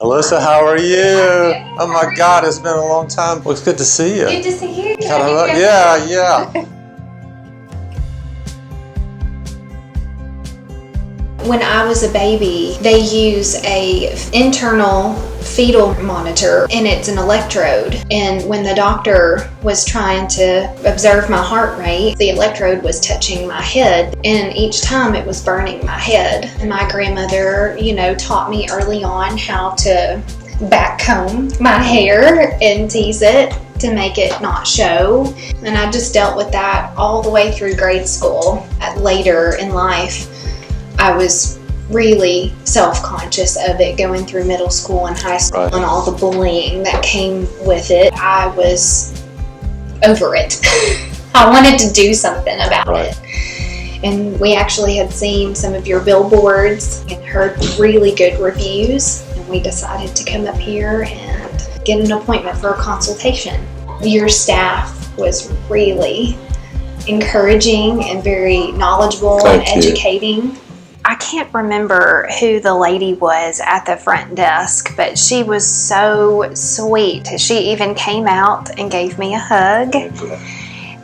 Alyssa, how are you? Oh my God, it's been a long time. Well, it's good to see you. Good to see you. Yeah. When I was a baby, they use a internal fetal monitor, and it's an electrode. And when the doctor was trying to observe my heart rate, the electrode was touching my head, and each time it was burning my head. And my grandmother, taught me early on how to back comb my hair and tease it to make it not show. And I just dealt with that all the way through grade school. Later in life, I was really self-conscious of it going through middle school and high school, and all the bullying that came with it. I was over it. I wanted to do something about it. And we actually had seen some of your billboards and heard really good reviews, and we decided to come up here and get an appointment for a consultation. Your staff was really encouraging and very knowledgeable and educating. I can't remember who the lady was at the front desk, but she was so sweet. She even came out and gave me a hug,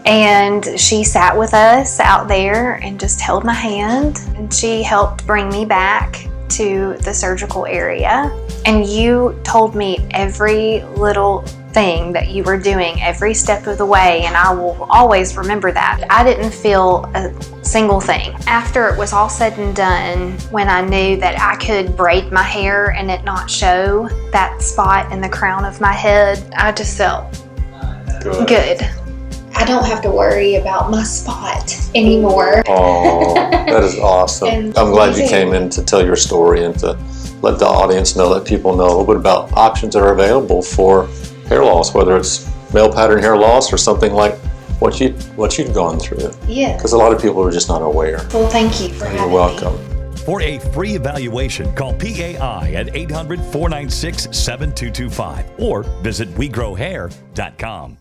and she sat with us out there and just held my hand, and she helped bring me back to the surgical area. And you told me every little thing that you were doing every step of the way, and I will always remember that. I didn't feel a single thing. After it was all said and done, when I knew that I could braid my hair and it not show that spot in the crown of my head, I just felt good. I don't have to worry about my spot anymore. Oh, that is awesome. I'm glad you came in to tell your story and to let the audience know, let people know a little bit about options that are available for hair loss, whether it's male pattern hair loss or something like what you've gone through. Yeah. Because a lot of people are just not aware. Well, thank you for having me. You're welcome. For a free evaluation, call PAI at 800-496-7225 or visit WeGrowHair.com.